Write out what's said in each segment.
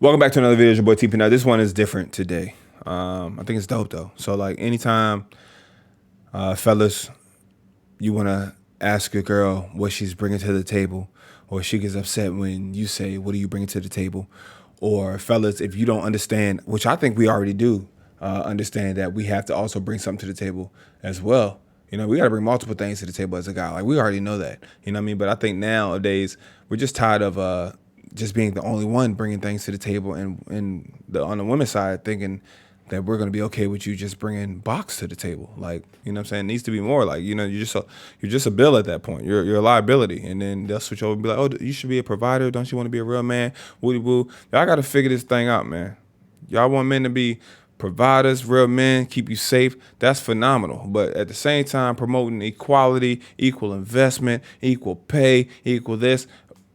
Welcome back to another video. It's your boy TP. Now this one is different today. I think it's dope though. So like anytime, fellas, you want to ask a girl what she's bringing to the table, or she gets upset when you say, "What are you bringing to the table?" Or fellas, if you don't understand, which I think we already do, understand that we have to also bring something to the table as well. You know, we got to bring multiple things to the table as a guy. Like we already know that. You know what I mean? But I think nowadays we're just tired of just being the only one bringing things to the table, and on the women's side thinking that we're gonna be okay with you just bringing box to the table. Like, you know what I'm saying? It needs to be more. Like, you know, you're just a bill at that point. You're a liability. And then they'll switch over and be like, oh, you should be a provider. Don't you want to be a real man? Woody woo. Y'all got to figure this thing out, man. Y'all want men to be providers, real men, keep you safe. That's phenomenal. But at the same time, promoting equality, equal investment, equal pay, equal this.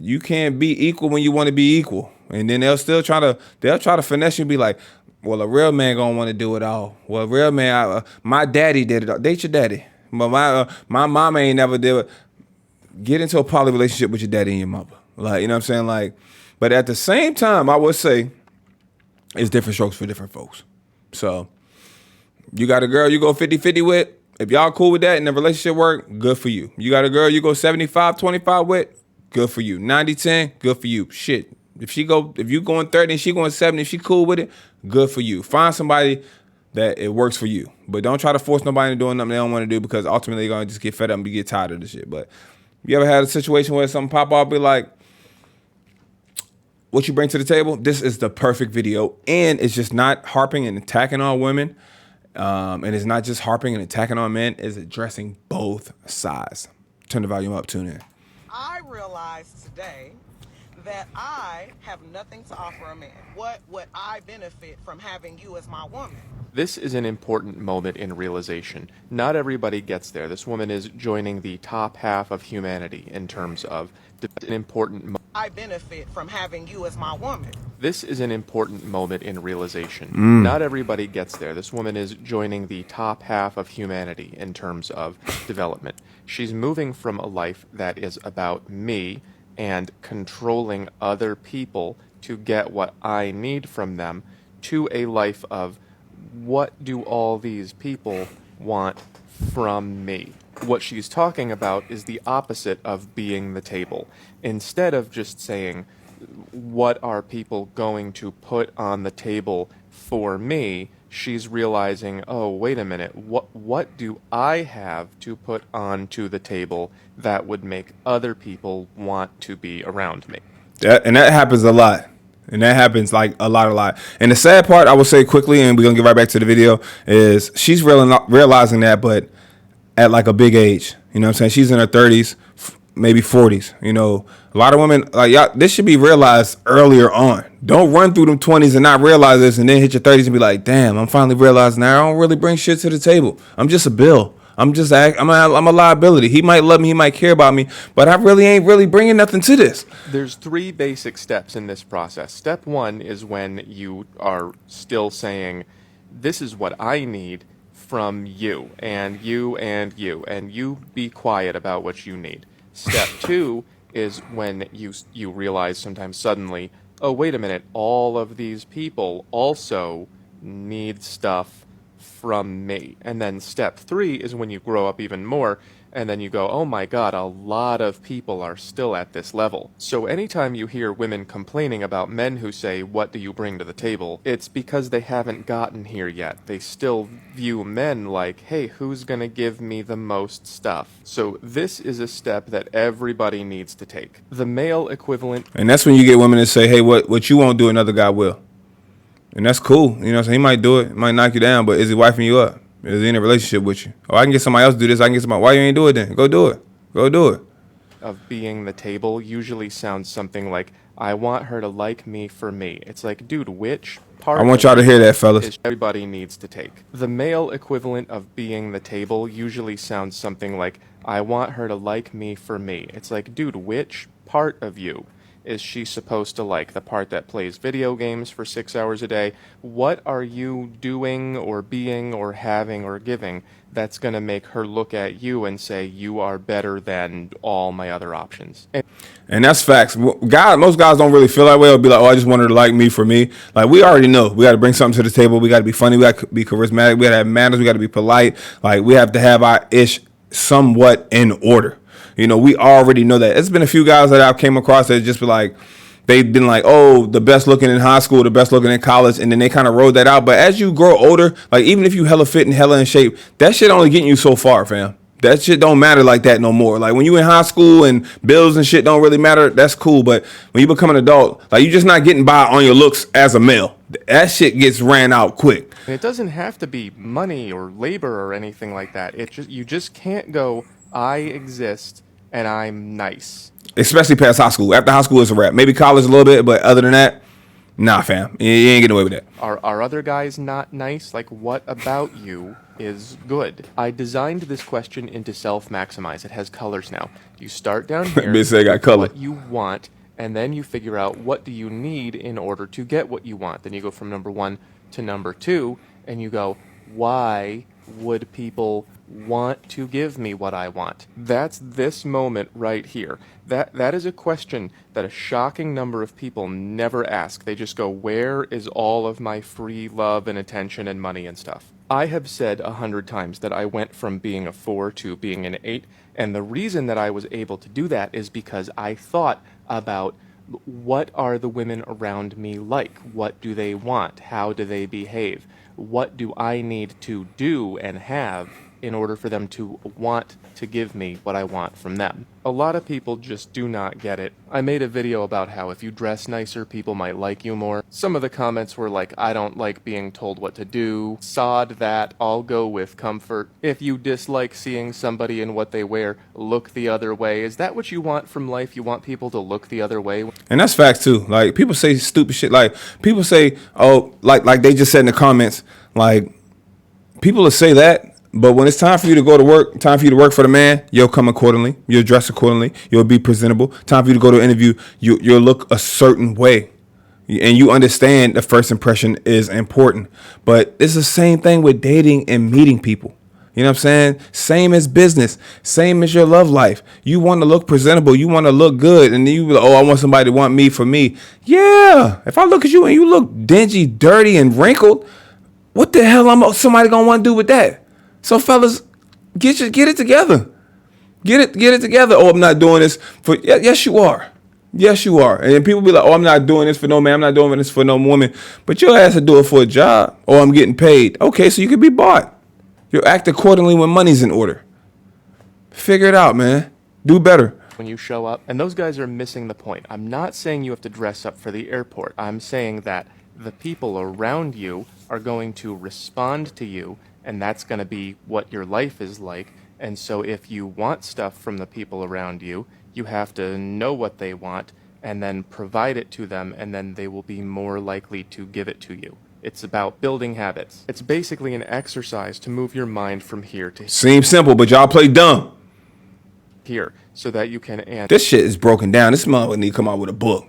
You can't be equal when you want to be equal. And then they'll try to finesse you and be like, well, a real man gonna want to do it all. Well, a real man, my daddy did it all. Date your daddy. But my mama ain't never did it. Get into a poly relationship with your daddy and your mother. Like, you know what I'm saying? Like, but at the same time, I would say it's different strokes for different folks. So you got a girl you go 50-50 with. If y'all cool with that and the relationship work, good for you. You got a girl you go 75-25 with, good for you. 90-10, good for you. Shit. If you going 30 and she going 70, if she cool with it, good for you. Find somebody that it works for you. But don't try to force nobody into doing something they don't want to do, because ultimately they're gonna just get fed up and get tired of the shit. But you ever had a situation where something pop up, be like, what you bring to the table? This is the perfect video. And it's just not harping and attacking on women. And it's not just harping and attacking on men. It's addressing both sides. Turn the volume up, tune in. I realized today that I have nothing to offer a man. What would I benefit from having you as my woman? This is an important moment in realization. Not everybody gets there. This woman is joining the top half of humanity in terms of an important I benefit from having you as my woman. This is an important moment in realization. Not everybody gets there. This woman is joining the top half of humanity in terms of development. She's moving from a life that is about me and controlling other people to get what I need from them to a life of what do all these people want from me. What she's talking about is the opposite of being the table. Instead of just saying, what are people going to put on the table for me, she's realizing, oh, wait a minute, what do I have to put onto the table that would make other people want to be around me? That happens a lot. And that happens like a lot. And the sad part, I will say quickly, and we're going to get right back to the video, is she's realizing that, but at like a big age. You know what I'm saying? She's in her 30s, maybe 40s. You know, a lot of women, like, y'all, this should be realized earlier on. Don't run through them 20s and not realize this and then hit your 30s and be like, damn, I'm finally realizing now I don't really bring shit to the table. I'm just a bill. I'm a liability. He might love me, he might care about me, but I really ain't really bringing nothing to this. There's three basic steps in this process. Step one is when you are still saying, this is what I need from you, and you, and you, and you be quiet about what you need. Step two is when you realize sometimes suddenly, oh, wait a minute, all of these people also need stuff from me. And then step three is when you grow up even more, and then you go, oh my god, a lot of people are still at this level. So anytime you hear women complaining about men who say, what do you bring to the table, it's because they haven't gotten here yet. They still view men like, hey, who's gonna give me the most stuff? So this is a step that everybody needs to take. The male equivalent. And that's when you get women that say, hey, what you won't do, another guy will. And that's cool. You know what I'm saying? He might do it, might knock you down, but is he wifing you up? Is he in a relationship with you? Oh, I can get somebody else to do this. I can get somebody. Why you ain't do it then? Go do it. Go do it. Of being the table usually sounds something like, I want her to like me for me. It's like, dude, which part I want y'all to hear that, fellas. is everybody needs to take? The male equivalent of being the table usually sounds something like, I want her to like me for me. It's like, dude, which part of you Is she supposed to like the part that plays video games for 6 hours a day? What are you doing or being or having or giving that's going to make her look at you and say you are better than all my other options? And that's facts. Most guys don't really feel that way. They'll be like, oh, I just want her to like me for me. Like, we already know. We got to bring something to the table. We got to be funny. We got to be charismatic. We got to have manners. We got to be polite. Like, we have to have our ish somewhat in order. You know, we already know that. It's been a few guys that I've came across that just be like, they've been like, oh, the best looking in high school, the best looking in college, and then they kind of rode that out. But as you grow older, like, even if you hella fit and hella in shape, that shit only getting you so far, fam. That shit don't matter like that no more. Like, when you in high school and bills and shit don't really matter, that's cool. But when you become an adult, like, you just not getting by on your looks as a male. That shit gets ran out quick. And it doesn't have to be money or labor or anything like that. You just can't go, I exist and I'm nice. Especially past high school. After high school, it's a wrap. Maybe college a little bit, but other than that, nah, fam. You ain't getting away with that. Are other guys not nice? Like, what about you is good? I designed this question into Self-Maximize. It has colors now. You start down here Bitch say I got color. what you want, and then you figure out what do you need in order to get what you want. Then you go from number 1 to number 2, and you go, why would people want to give me what I want? That's this moment right here. That is a question that a shocking number of people never ask. They just go, where is all of my free love and attention and money and stuff? I have said 100 times that I went from being a 4 to being an 8, and the reason that I was able to do that is because I thought about what are the women around me like? What do they want? How do they behave? What do I need to do and have in order for them to want to give me what I want from them? A lot of people just do not get it. I made a video about how if you dress nicer, people might like you more. Some of the comments were like, I don't like being told what to do. Sod that, I'll go with comfort. If you dislike seeing somebody in what they wear, look the other way. Is that what you want from life? You want people to look the other way? And that's facts too. Like, people say stupid shit. Like, people say, oh, like they just said in the comments, like, people will say that, but when it's time for you to go to work, time for you to work for the man, you'll come accordingly. You'll dress accordingly. You'll be presentable. Time for you to go to an interview, you'll look a certain way. And you understand the first impression is important. But it's the same thing with dating and meeting people. You know what I'm saying? Same as business. Same as your love life. You want to look presentable. You want to look good. And then you be like, oh, I want somebody to want me for me. Yeah. If I look at you and you look dingy, dirty, and wrinkled, what the hell am somebody going to want to do with that? So, fellas, get it together. Get it together. Oh, I'm not doing this for... Yes, you are. Yes, you are. And then people be like, oh, I'm not doing this for no man. I'm not doing this for no woman. But your ass to do it for a job. Or I'm getting paid. Okay, so you can be bought. You'll act accordingly when money's in order. Figure it out, man. Do better. When you show up, and those guys are missing the point. I'm not saying you have to dress up for the airport. I'm saying that the people around you are going to respond to you, and that's going to be what your life is like. And so if you want stuff from the people around you, you have to know what they want and then provide it to them, and then they will be more likely to give it to you. It's about building habits. It's basically an exercise to move your mind from here to Seems simple, but y'all play dumb. here so that you can answer. This shit is broken down. This motherfucker need to come out with a book.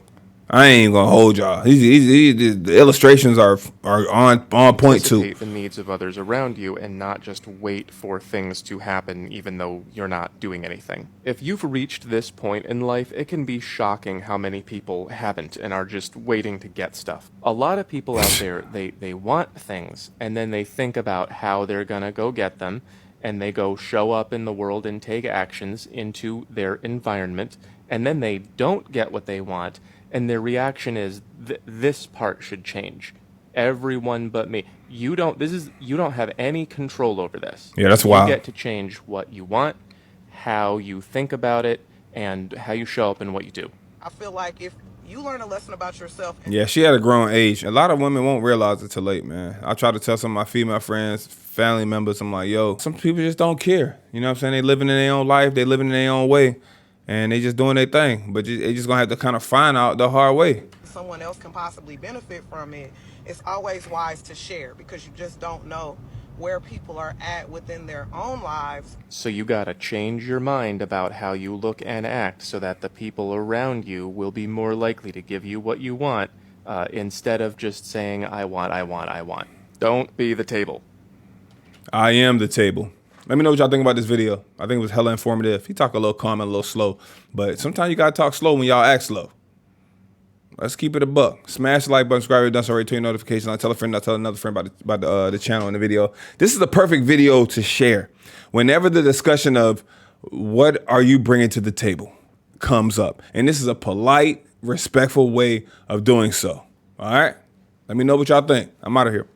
I ain't gonna hold y'all. The illustrations are on point too. Anticipate the needs of others around you and not just wait for things to happen even though you're not doing anything. If you've reached this point in life, it can be shocking how many people haven't and are just waiting to get stuff. A lot of people out there, they want things and then they think about how they're gonna go get them, and they go show up in the world and take actions into their environment, and then they don't get what they want. And their reaction is, this part should change. Everyone but me. You don't have any control over this. Yeah, that's wild. You get to change what you want, how you think about it, and how you show up and what you do. I feel like if you learn a lesson about yourself. Yeah, she had a grown age. A lot of women won't realize it till late, man. I try to tell some of my female friends, family members, I'm like, yo, some people just don't care. You know what I'm saying? They living in their own life. They living in their own way. And they just doing their thing. But they just going to have to kind of find out the hard way. Someone else can possibly benefit from it. It's always wise to share because you just don't know where people are at within their own lives. So you gotta change your mind about how you look and act so that the people around you will be more likely to give you what you want, instead of just saying, I want, I want, I want. Don't be the table. I am the table. Let me know what y'all think about this video. I think it was hella informative. He talked a little calm and a little slow, but sometimes you gotta talk slow when y'all act slow. Let's keep it a buck. Smash the like button, subscribe if you done so already, turn your notifications on. Tell a friend, tell another friend about the channel and the video. This is the perfect video to share. Whenever the discussion of what are you bringing to the table comes up. And this is a polite, respectful way of doing so. All right? Let me know what y'all think. I'm out of here.